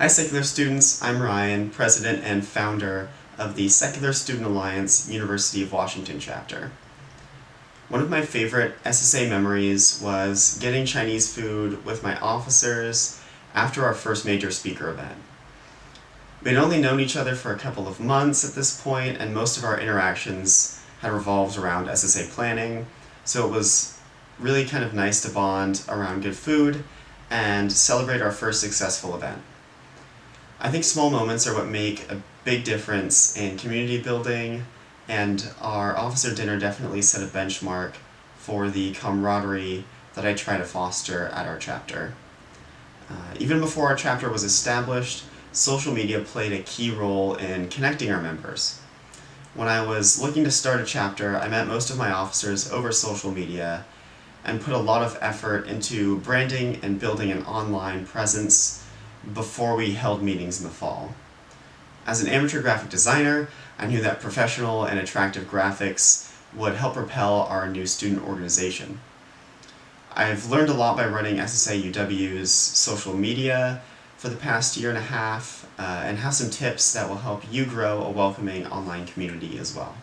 Hi Secular students, I'm Ryan, President and founder of the Secular Student Alliance University of Washington chapter. One of my favorite SSA memories was getting Chinese food with my officers after our first major speaker event. We'd only known each other for a couple of months at this point, and most of our interactions had revolved around SSA planning, so it was really kind of nice to bond around good food and celebrate our first successful event. I think small moments are what make a big difference in community building, and our officer dinner definitely set a benchmark for the camaraderie that I try to foster at our chapter. Even before our chapter was established, social media played a key role in connecting our members. When I was looking to start a chapter, I met most of my officers over social media and put a lot of effort into branding and building an online presence before we held meetings in the fall. As an amateur graphic designer, I knew that professional and attractive graphics would help propel our new student organization. I've learned a lot by running SSA UW's social media for the past year and a half, and have some tips that will help you grow a welcoming online community as well.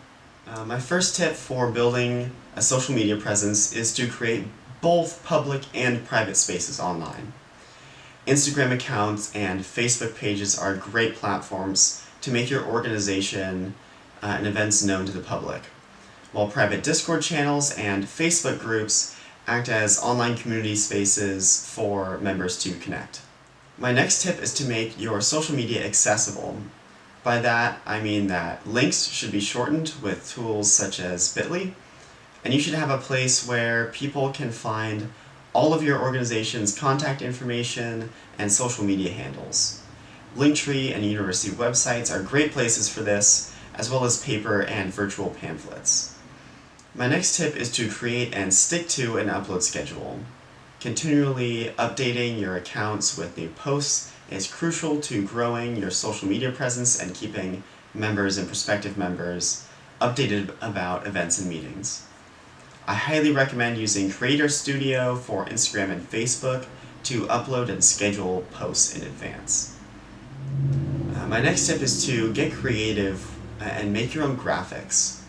My first tip for building a social media presence is to create both public and private spaces online. Instagram accounts and Facebook pages are great platforms to make your organization and events known to the public, while private Discord channels and Facebook groups act as online community spaces for members to connect. My next tip is to make your social media accessible. By that, I mean that links should be shortened with tools such as Bitly, and you should have a place where people can find all of your organization's contact information and social media handles. Linktree and university websites are great places for this, as well as paper and virtual pamphlets. My next tip is to create and stick to an upload schedule. Continually updating your accounts with new posts is crucial to growing your social media presence and keeping members and prospective members updated about events and meetings. I highly recommend using Creator Studio for Instagram and Facebook to upload and schedule posts in advance. My next tip is to get creative and make your own graphics.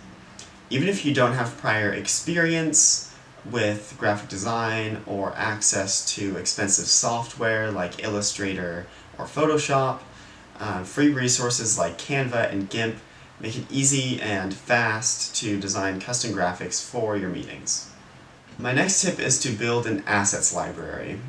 Even if you don't have prior experience with graphic design or access to expensive software like Illustrator or Photoshop, free resources like Canva and GIMP make it easy and fast to design custom graphics for your meetings. My next tip is to build an assets library.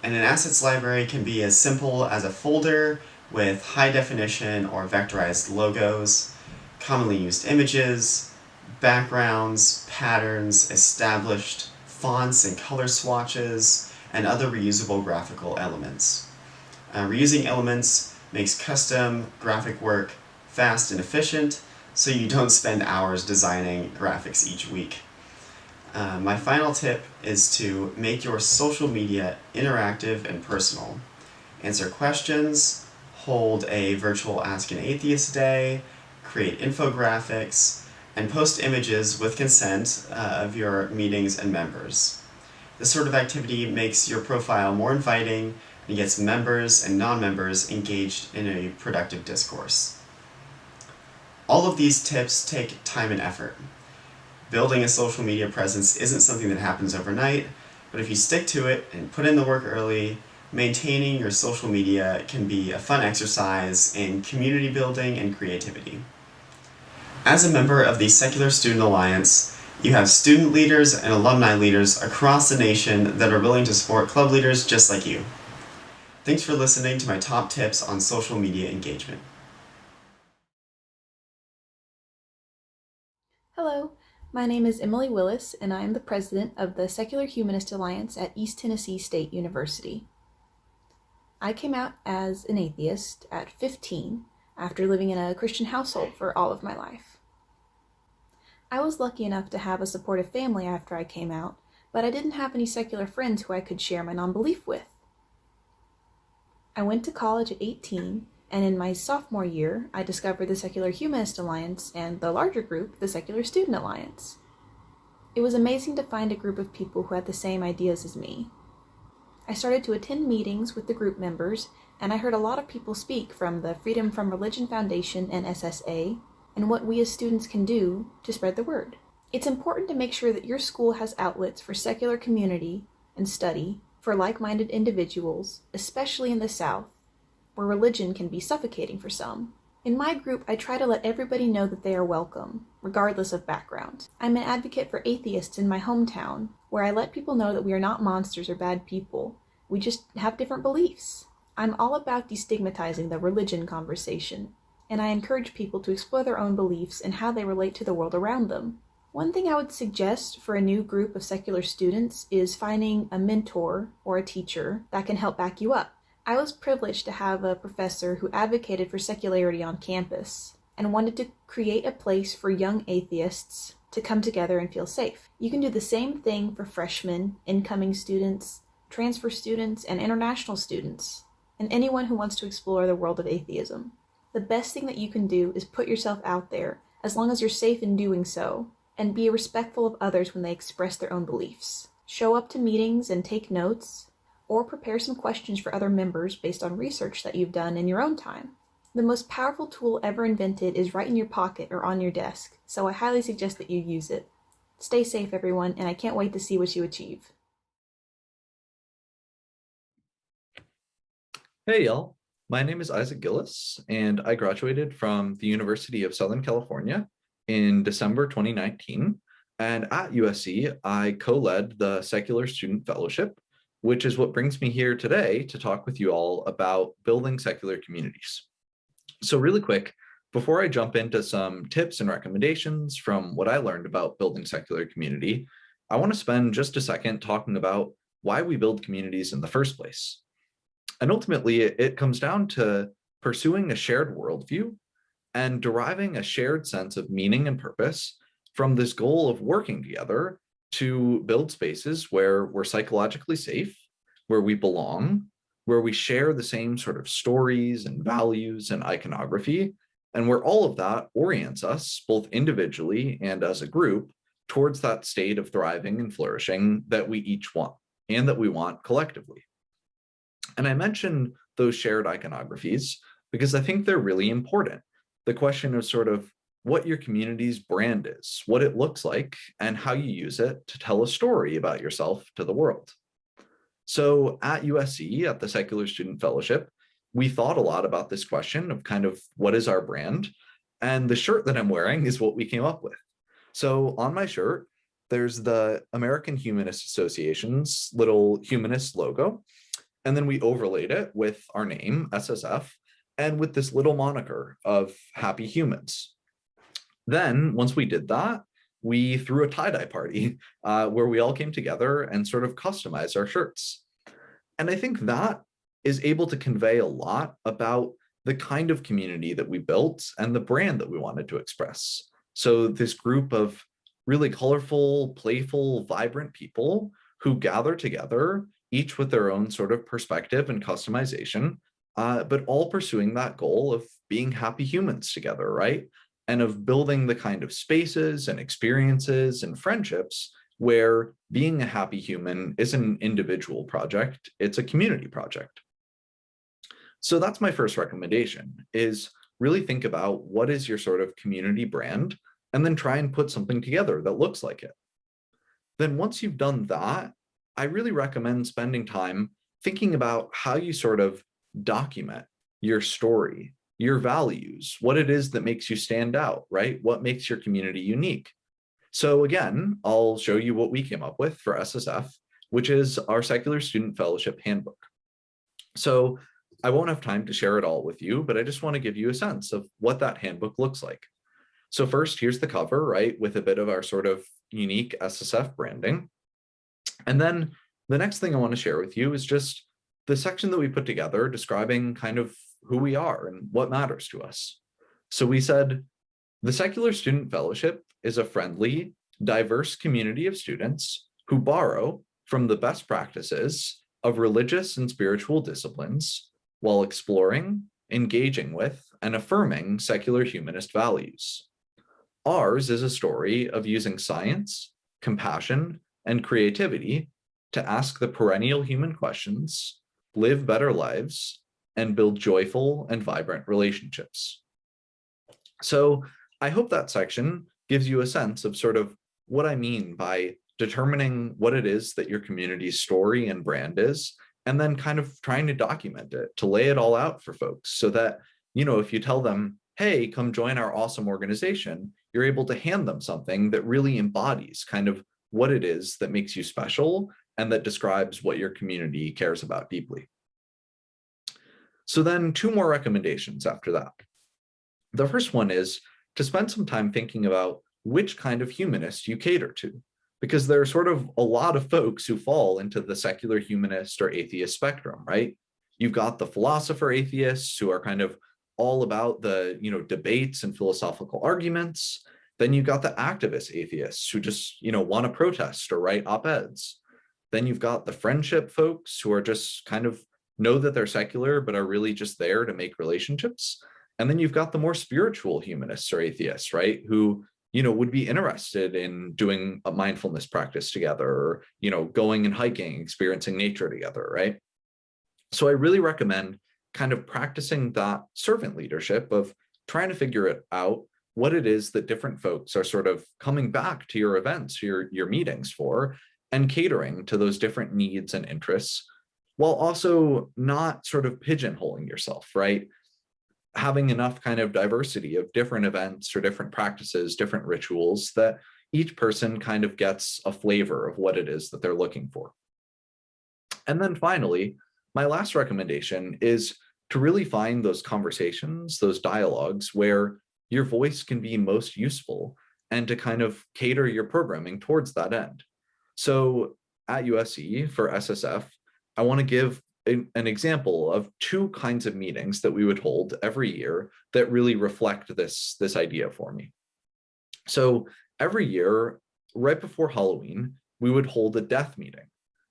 And an assets library can be as simple as a folder with high definition or vectorized logos, commonly used images, backgrounds, patterns, established fonts and color swatches, and other reusable graphical elements. Reusing elements makes custom graphic work fast and efficient, so you don't spend hours designing graphics each week. My final tip is to make your social media interactive and personal. Answer questions, hold a virtual Ask an Atheist Day, create infographics, and post images with consent of your meetings and members. This sort of activity makes your profile more inviting and gets members and non-members engaged in a productive discourse. All of these tips take time and effort. Building a social media presence isn't something that happens overnight, but if you stick to it and put in the work early, maintaining your social media can be a fun exercise in community building and creativity. As a member of the Secular Student Alliance, you have student leaders and alumni leaders across the nation that are willing to support club leaders just like you. Thanks for listening to my top tips on social media engagement. Hello, my name is Emily Willis, and I am the president of the Secular Humanist Alliance at East Tennessee State University. I came out as an atheist at 15 after living in a Christian household for all of my life. I was lucky enough to have a supportive family after I came out, but I didn't have any secular friends who I could share my non-belief with. I went to college at 18, and in my sophomore year, I discovered the Secular Humanist Alliance and the larger group, the Secular Student Alliance. It was amazing to find a group of people who had the same ideas as me. I started to attend meetings with the group members and I heard a lot of people speak from the Freedom from Religion Foundation and SSA, and what we as students can do to spread the word. It's important to make sure that your school has outlets for secular community and study for like-minded individuals, especially in the South, where religion can be suffocating for some. In my group, I try to let everybody know that they are welcome, regardless of background. I'm an advocate for atheists in my hometown, where I let people know that we are not monsters or bad people. We just have different beliefs. I'm all about destigmatizing the religion conversation, and I encourage people to explore their own beliefs and how they relate to the world around them. One thing I would suggest for a new group of secular students is finding a mentor or a teacher that can help back you up. I was privileged to have a professor who advocated for secularity on campus and wanted to create a place for young atheists to come together and feel safe. You can do the same thing for freshmen, incoming students, transfer students, and international students, and anyone who wants to explore the world of atheism. The best thing that you can do is put yourself out there, as long as you're safe in doing so, and be respectful of others when they express their own beliefs. Show up to meetings and take notes, or prepare some questions for other members based on research that you've done in your own time. The most powerful tool ever invented is right in your pocket or on your desk, so I highly suggest that you use it. Stay safe, everyone, and I can't wait to see what you achieve. Hey y'all, my name is Isaac Gillis, and I graduated from the University of Southern California in December 2019. And at USC, I co-led the Secular Student Fellowship, which is what brings me here today to talk with you all about building secular communities. So really quick, before I jump into some tips and recommendations from what I learned about building secular community, I want to spend just a second talking about why we build communities in the first place. And ultimately, it comes down to pursuing a shared worldview and deriving a shared sense of meaning and purpose from this goal of working together to build spaces where we're psychologically safe, where we belong, where we share the same sort of stories and values and iconography, and where all of that orients us, both individually and as a group, towards that state of thriving and flourishing that we each want and that we want collectively. And I mention those shared iconographies because I think they're really important. The question of sort of what your community's brand is, what it looks like, and how you use it to tell a story about yourself to the world. So at USC, at the Secular Student Fellowship, we thought a lot about this question of kind of what is our brand? And the shirt that I'm wearing is what we came up with. So on my shirt, there's the American Humanist Association's little Humanist logo. And then we overlaid it with our name, SSF, and with this little moniker of Happy Humans. Then, once we did that, we threw a tie-dye party where we all came together and sort of customized our shirts. And I think that is able to convey a lot about the kind of community that we built and the brand that we wanted to express. So this group of really colorful, playful, vibrant people who gather together, each with their own sort of perspective and customization, but all pursuing that goal of being happy humans together, right? And of building the kind of spaces and experiences and friendships where being a happy human isn't an individual project, it's a community project. So that's my first recommendation, is really think about what is your sort of community brand, and then try and put something together that looks like it. Then once you've done that, I really recommend spending time thinking about how you sort of document your story, your values, what it is that makes you stand out, right? What makes your community unique? So again, I'll show you what we came up with for SSF, which is our Secular Student Fellowship Handbook. So I won't have time to share it all with you, but I just want to give you a sense of what that handbook looks like. So first, here's the cover, right, with a bit of our sort of unique SSF branding. And then the next thing I want to share with you is just the section that we put together describing kind of who we are and what matters to us. So we said, the Secular Student Fellowship is a friendly, diverse community of students who borrow from the best practices of religious and spiritual disciplines while exploring, engaging with, and affirming secular humanist values. Ours is a story of using science, compassion, and creativity to ask the perennial human questions, live better lives, and build joyful and vibrant relationships. So I hope that section gives you a sense of sort of what I mean by determining what it is that your community's story and brand is, and then kind of trying to document it, to lay it all out for folks so that, if you tell them, hey, come join our awesome organization, you're able to hand them something that really embodies kind of what it is that makes you special and that describes what your community cares about deeply. So then 2 more recommendations after that. The first one is to spend some time thinking about which kind of humanist you cater to, because there are sort of a lot of folks who fall into the secular humanist or atheist spectrum, right? You've got the philosopher atheists who are kind of all about the, debates and philosophical arguments. Then you've got the activist atheists who just, want to protest or write op-eds. Then you've got the friendship folks who are just kind of know that they're secular, but are really just there to make relationships. And then you've got the more spiritual humanists or atheists, right? Who, would be interested in doing a mindfulness practice together or, going and hiking, experiencing nature together, right? So I really recommend kind of practicing that servant leadership of trying to figure it out what it is that different folks are sort of coming back to your events, your meetings for, and catering to those different needs and interests, while also not sort of pigeonholing yourself, right? Having enough kind of diversity of different events or different practices, different rituals, that each person kind of gets a flavor of what it is that they're looking for. And then finally, my last recommendation is to really find those conversations, those dialogues where your voice can be most useful and to kind of cater your programming towards that end. So at USC for SSF, I want to give an example of 2 kinds of meetings that we would hold every year that really reflect this idea for me. So every year, right before Halloween, we would hold a death meeting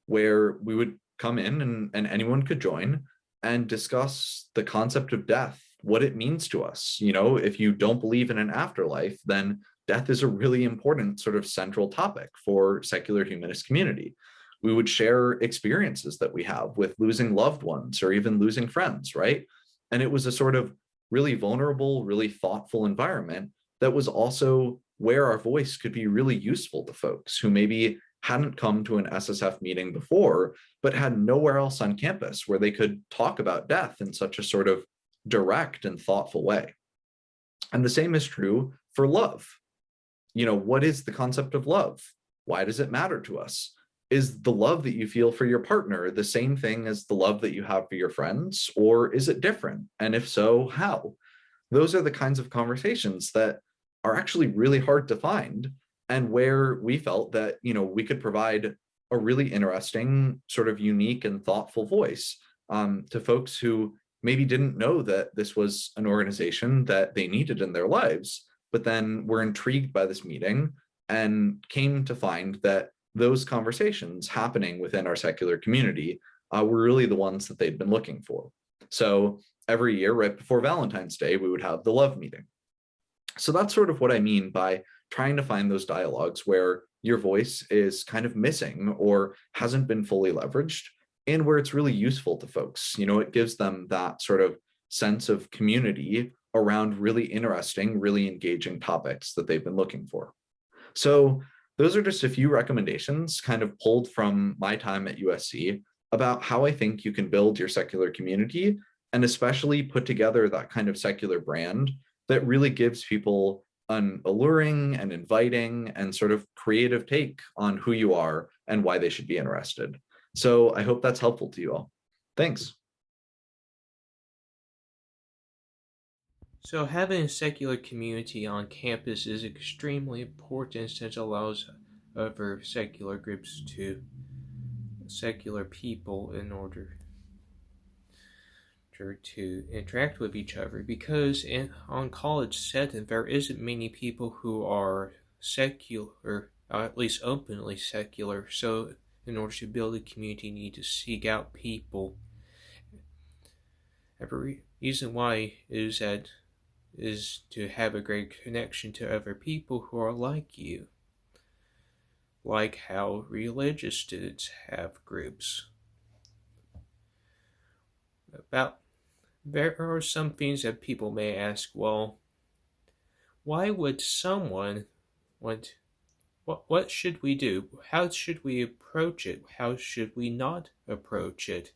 where we would come in and anyone could join and discuss the concept of death, what it means to us. If you don't believe in an afterlife, then death is a really important sort of central topic for secular humanist community. We would share experiences that we have with losing loved ones or even losing friends, right? And it was a sort of really vulnerable, really thoughtful environment that was also where our voice could be really useful to folks who maybe hadn't come to an SSF meeting before, but had nowhere else on campus where they could talk about death in such a sort of direct and thoughtful way. And the same is true for love. What is the concept of love? Why does it matter to us? Is the love that you feel for your partner the same thing as the love that you have for your friends, or is it different? And if so, how? Those are the kinds of conversations that are actually really hard to find, and where we felt that, we could provide a really interesting, sort of unique and thoughtful voice to folks who maybe didn't know that this was an organization that they needed in their lives, but then were intrigued by this meeting and came to find that those conversations happening within our secular community were really the ones that they'd been looking for. So every year, right before Valentine's Day, we would have the love meeting. So that's sort of what I mean by trying to find those dialogues where your voice is kind of missing or hasn't been fully leveraged, and where it's really useful to folks. It gives them that sort of sense of community around really interesting, really engaging topics that they've been looking for. So those are just a few recommendations kind of pulled from my time at USC about how I think you can build your secular community and especially put together that kind of secular brand that really gives people an alluring and inviting and sort of creative take on who you are and why they should be interested. So I hope that's helpful to you all. Thanks. So having a secular community on campus is extremely important since it allows other secular groups to secular people in order to interact with each other, because on college setting there isn't many people who are secular, or at least openly secular. So in order to build a community, you need to seek out people. Every reason why is to have a great connection to other people who are like you, like how religious students have groups. About there are some things that people may ask, well, why would someone want what should we do? How should we approach it? How should we not approach it?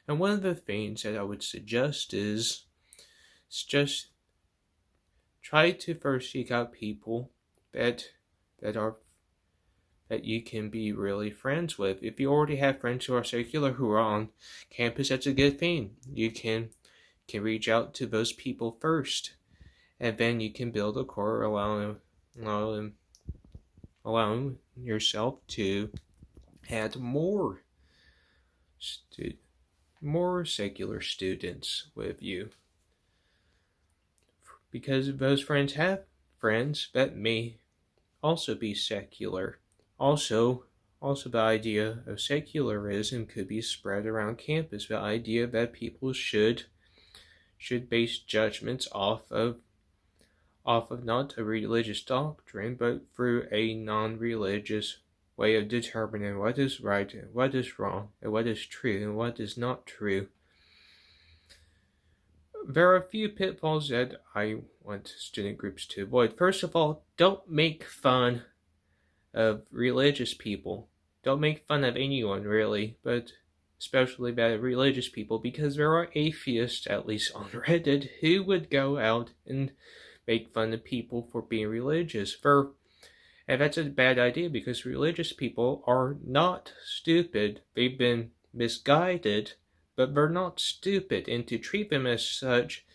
And one of the things that I would suggest is just try to first seek out people that that are that you can be really friends with. If you already have friends who are secular who are on campus, that's a good thing. You can reach out to those people first, and then you can build a core, allowing yourself to add more secular students with you, because those friends have friends that may also be secular. Also, the idea of secularism could be spread around campus. The idea that people should base judgments off of not a religious doctrine, but through a non-religious way of determining what is right and what is wrong and what is true and what is not true. There are a few pitfalls that I want student groups to avoid. First of all, don't make fun of religious people. Don't make fun of anyone, really, but especially bad religious people, because there are atheists, at least on Reddit, who would go out and make fun of people for being religious. And that's a bad idea, because religious people are not stupid. They've been misguided, but they're not stupid, and to treat them as such,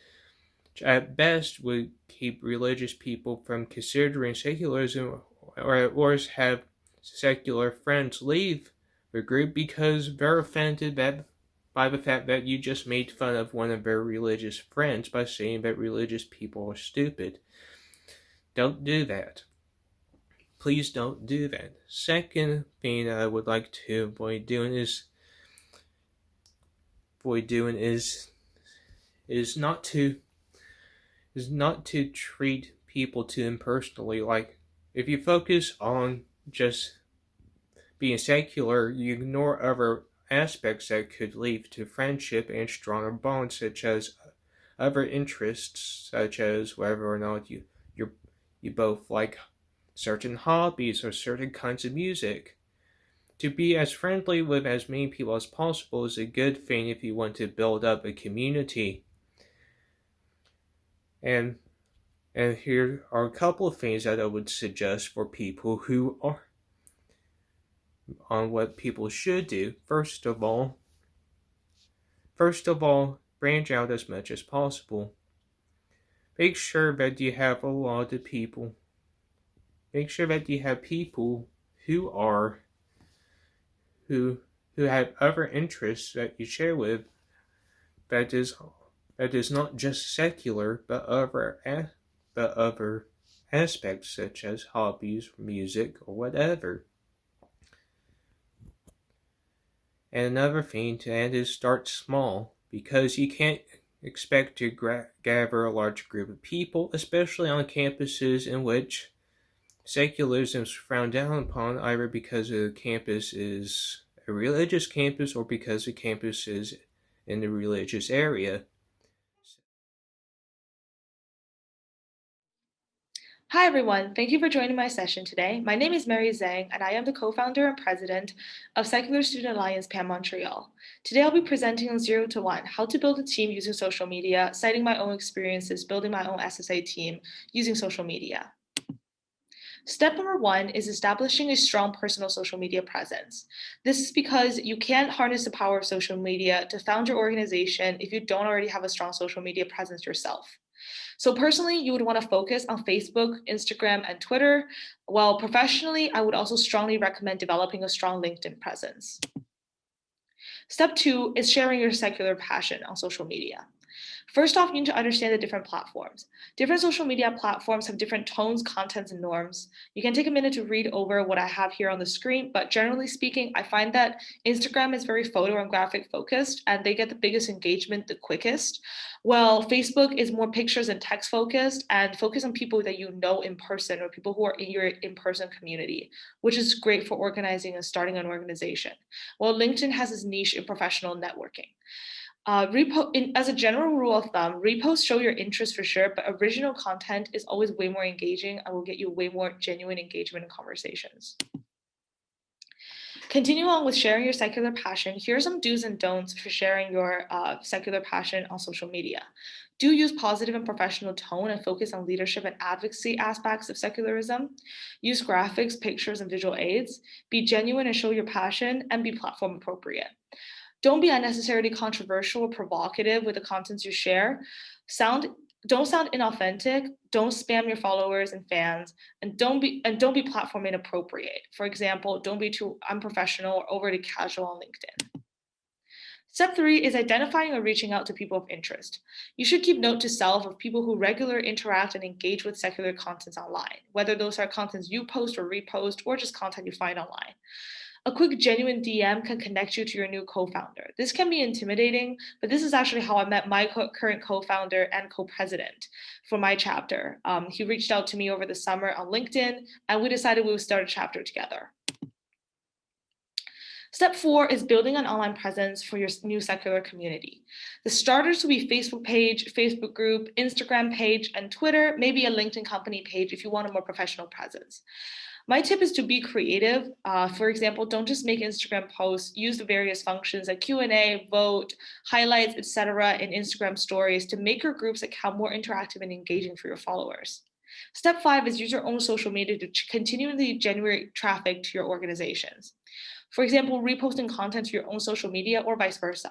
at best, would keep religious people from considering secularism, or at worst have secular friends leave the group because they're offended by the fact that you just made fun of one of their religious friends by saying that religious people are stupid. Don't do that. Please don't do that. Second thing I would like to avoid doing is not to treat people too impersonally. Like, if you focus on just being secular, you ignore other aspects that could lead to friendship and stronger bonds, such as other interests, such as whether or not you both like certain hobbies or certain kinds of music. To be as friendly with as many people as possible is a good thing if you want to build up a community. And here are a couple of things that I would suggest for people who are on what people should do. First of all, branch out as much as possible. Make sure that you have a lot of people. Make sure that you have people who have other interests that you share with, that is not just secular, but other aspects, such as hobbies, music, or whatever. And another thing to add is start small, because you can't expect to gather a large group of people, especially on campuses in which secularism is frowned down upon, either because the campus is a religious campus or because the campus is in the religious area. Hi, everyone. Thank you for joining my session today. My name is Mary Zhang, and I am the co-founder and president of Secular Student Alliance Pan Montreal. Today, I'll be presenting on 0 to 1, how to build a team using social media, citing my own experiences building my own SSA team using social media. Step number 1 is establishing a strong personal social media presence. This is because you can't harness the power of social media to found your organization if you don't already have a strong social media presence yourself. So personally, you would want to focus on Facebook, Instagram, and Twitter, while professionally, I would also strongly recommend developing a strong LinkedIn presence. Step 2 is sharing your secular passion on social media. First off, you need to understand the different platforms. Different social media platforms have different tones, contents, and norms. You can take a minute to read over what I have here on the screen, but generally speaking, I find that Instagram is very photo and graphic focused, and they get the biggest engagement the quickest, while Facebook is more pictures and text focused and focus on people that you know in person or people who are in your in-person community, which is great for organizing and starting an organization, while LinkedIn has its niche in professional networking. As a general rule of thumb, reposts show your interest for sure, but original content is always way more engaging and will get you way more genuine engagement in conversations. Continue on with sharing your secular passion. Here are some do's and don'ts for sharing your secular passion on social media. Do use positive and professional tone and focus on leadership and advocacy aspects of secularism. Use graphics, pictures, and visual aids. Be genuine and show your passion, and be platform appropriate. Don't be unnecessarily controversial or provocative with the contents you share. Don't sound inauthentic. Don't spam your followers and fans, and don't be platform inappropriate. For example, don't be too unprofessional or overly casual on LinkedIn. Step 3 is identifying or reaching out to people of interest. You should keep note to self of people who regularly interact and engage with secular contents online, whether those are contents you post or repost or just content you find online. A quick genuine DM can connect you to your new co-founder. This can be intimidating, but this is actually how I met my current co-founder and co-president for my chapter. He reached out to me over the summer on LinkedIn, and we decided we would start a chapter together. Step 4 is building an online presence for your new secular community. The starters will be Facebook page, Facebook group, Instagram page, and Twitter, maybe a LinkedIn company page if you want a more professional presence. My tip is to be creative. For example, don't just make Instagram posts. Use the various functions like Q&A, vote, highlights, etc. in Instagram stories to make your groups account more interactive and engaging for your followers. Step 5 is use your own social media to continually generate traffic to your organizations. For example, reposting content to your own social media or vice versa.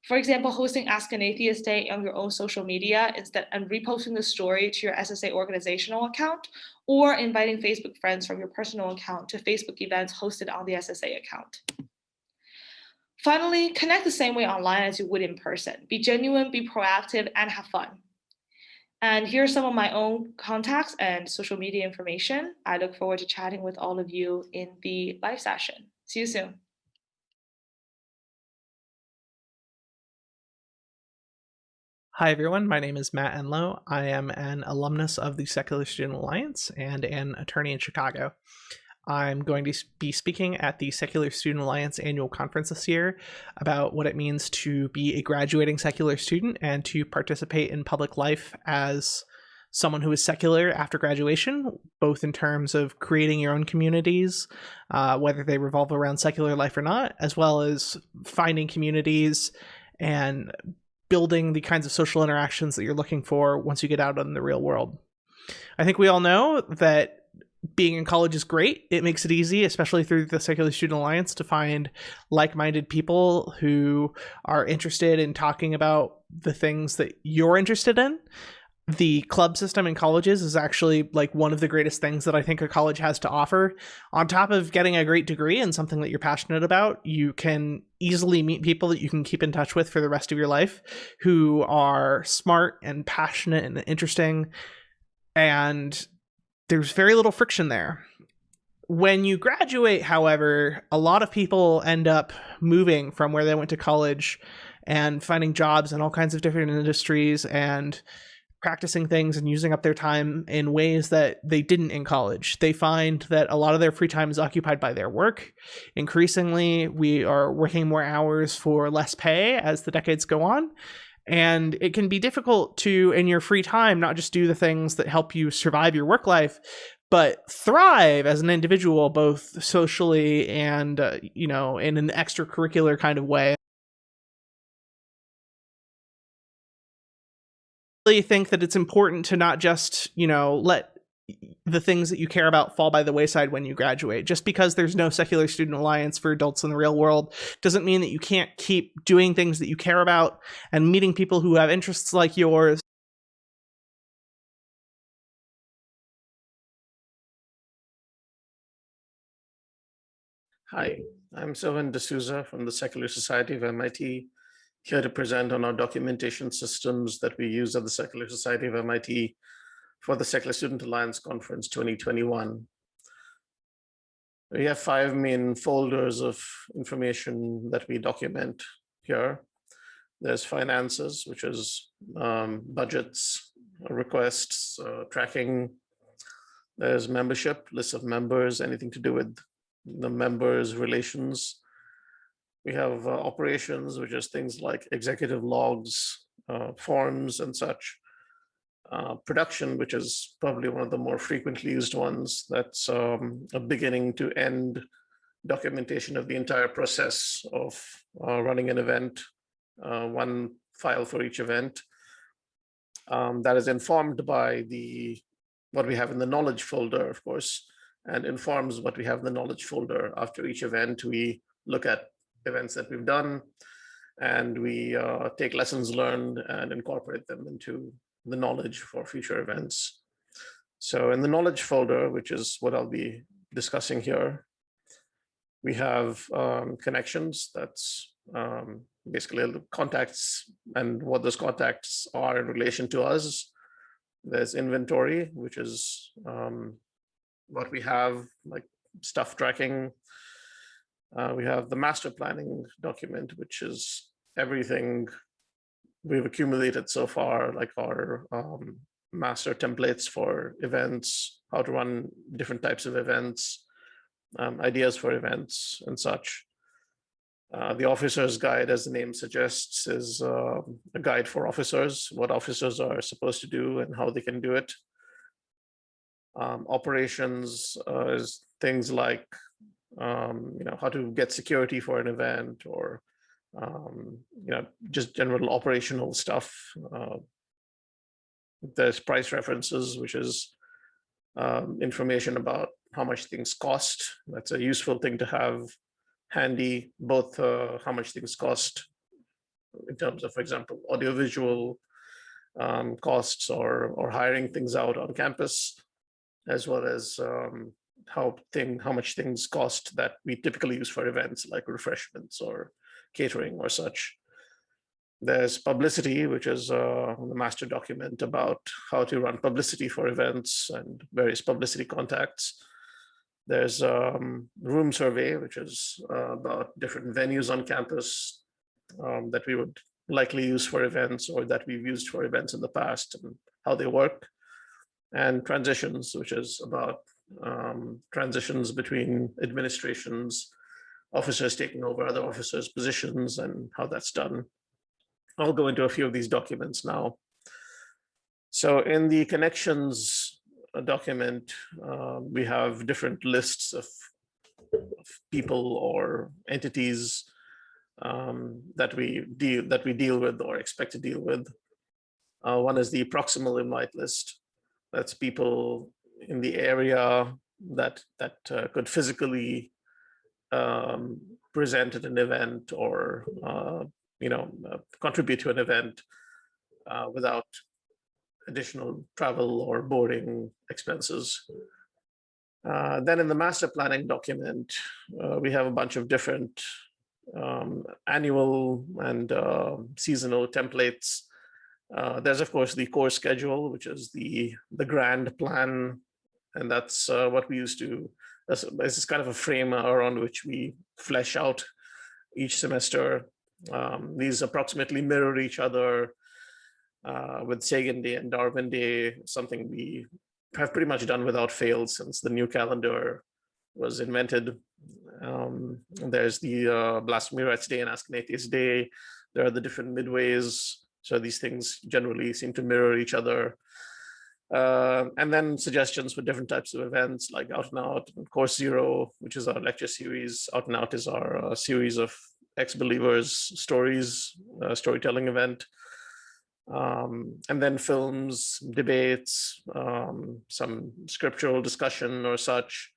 For example, hosting Ask an Atheist Day on your own social media and reposting the story to your SSA organizational account, or inviting Facebook friends from your personal account to Facebook events hosted on the SSA account. Finally, connect the same way online as you would in person. Be genuine, be proactive, and have fun. And here are some of my own contacts and social media information. I look forward to chatting with all of you in the live session. See you soon. Hi, everyone. My name is Matt Enlow. I am an alumnus of the Secular Student Alliance and an attorney in Chicago. I'm going to be speaking at the Secular Student Alliance annual conference this year about what it means to be a graduating secular student and to participate in public life as someone who is secular after graduation, both in terms of creating your own communities, whether they revolve around secular life or not, as well as finding communities and building the kinds of social interactions that you're looking for once you get out in the real world. I think we all know that being in college is great. It makes it easy, especially through the Secular Student Alliance, to find like-minded people who are interested in talking about the things that you're interested in. The club system in colleges is actually like one of the greatest things that I think a college has to offer. On top of getting a great degree and something that you're passionate about, you can easily meet people that you can keep in touch with for the rest of your life who are smart and passionate and interesting, and there's very little friction there. When you graduate, however, a lot of people end up moving from where they went to college and finding jobs in all kinds of different industries and practicing things and using up their time in ways that they didn't in college. They find that a lot of their free time is occupied by their work. Increasingly, we are working more hours for less pay as the decades go on. And it can be difficult to, in your free time, not just do the things that help you survive your work life, but thrive as an individual, both socially and, in an extracurricular kind of way. I really think that it's important to not just, let the things that you care about fall by the wayside when you graduate. Just because there's no Secular Student Alliance for adults in the real world doesn't mean that you can't keep doing things that you care about and meeting people who have interests like yours. Hi, I'm Sylvan D'Souza from the Secular Society of MIT, here to present on our documentation systems that we use at the Secular Society of MIT for the Secular Student Alliance Conference 2021. We have 5 main folders of information that we document here. There's finances, which is budgets, requests, tracking. There's membership, list of members, anything to do with the members' relations. We have operations, which is things like executive logs, forms and such. Production, which is probably one of the more frequently used ones. That's a beginning to end documentation of the entire process of running an event, one file for each event. That is informed by what we have in the knowledge folder, of course, and informs what we have in the knowledge folder. After each event, we look at events that we've done, and we take lessons learned and incorporate them into the knowledge for future events. So in the knowledge folder, which is what I'll be discussing here, we have connections. That's basically the contacts and what those contacts are in relation to us. There's inventory, which is what we have, like stuff tracking. We have the master planning document, which is everything we've accumulated so far, like our master templates for events, how to run different types of events, ideas for events and such. The officer's guide, as the name suggests, is a guide for officers, what officers are supposed to do and how they can do it. Operations is things like how to get security for an event, or just general operational stuff. There's price references, which is information about how much things cost. That's a useful thing to have handy, both how much things cost in terms of, for example, audiovisual costs or hiring things out on campus, as well as how much things cost that we typically use for events like refreshments or catering or such. There's publicity, which is the master document about how to run publicity for events and various publicity contacts. There's room survey, which is about different venues on campus that we would likely use for events or that we've used for events in the past and how they work. And transitions, which is about transitions between administrations, officers taking over other officers' positions and how that's done. I'll go into a few of these documents now. So in the connections document, we have different lists of people or entities that we deal with or expect to deal with. One is the proximal invite list. That's people in the area that could physically present at an event or contribute to an event without additional travel or boarding expenses. Then in the master planning document, we have a bunch of different annual and seasonal templates. There's of course the core schedule, which is the grand plan, and that's what we use to. This is kind of a frame around which we flesh out each semester. These approximately mirror each other, with Sagan Day and Darwin Day, something we have pretty much done without fail since the new calendar was invented. There's the Blasphemy Rights Day and Ask an Atheist Day. There are the different midways. So these things generally seem to mirror each other. And then suggestions for different types of events like Out and Out and Course Zero, which is our lecture series. Out and Out is our series of ex-believers stories, storytelling event. And then films, debates, some scriptural discussion or such.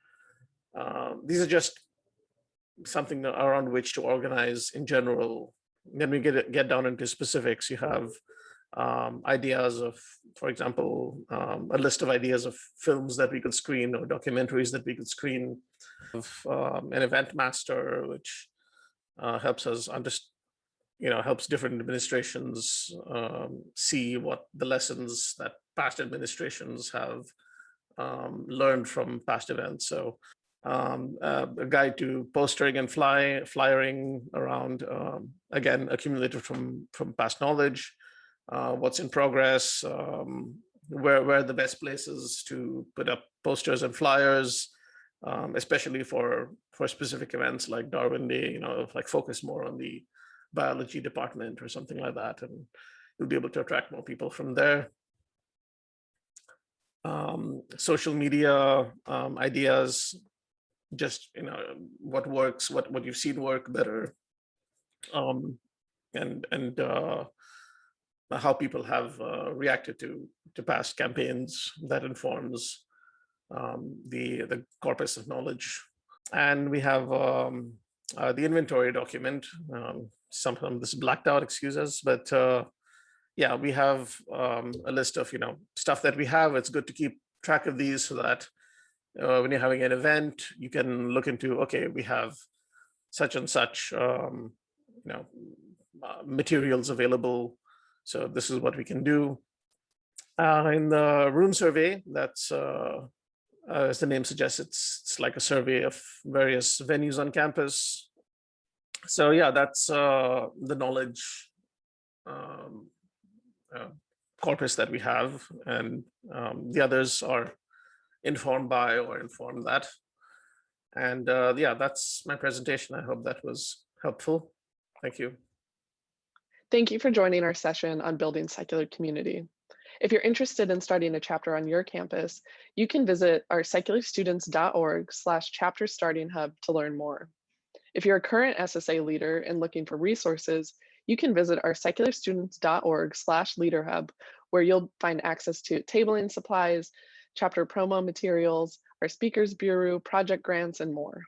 These are just something around which to organize in general. Then we get down into specifics. You have ideas of, for example, a list of ideas of films that we could screen or documentaries that we could screen. An event master, which helps us helps different administrations see what the lessons that past administrations have learned from past events. So a guide to postering and flyering around, again, accumulated from past knowledge, what's in progress, where are the best places to put up posters and flyers, especially for specific events like Darwin Day, like focus more on the biology department or something like that, and you'll be able to attract more people from there. Social media ideas, just what works, what you've seen work better, and how people have reacted to past campaigns. That informs the corpus of knowledge. And we have the inventory document. Some of this blacked out, excuse us, but yeah, we have a list of stuff that we have. It's good to keep track of these so that when you're having an event, you can look into, okay, we have such and such materials available, so this is what we can do. In the room survey, that's as the name suggests, it's like a survey of various venues on campus. So yeah, that's the knowledge corpus that we have, and the others are informed by or inform that. And yeah, that's my presentation. I hope that was helpful. Thank you. Thank you for joining our session on building secular community. If you're interested in starting a chapter on your campus, you can visit our secularstudents.org/chapter starting hub to learn more. If you're a current SSA leader and looking for resources, you can visit our secularstudents.org/leader hub, where you'll find access to tabling supplies, chapter promo materials, our speakers bureau, project grants, and more.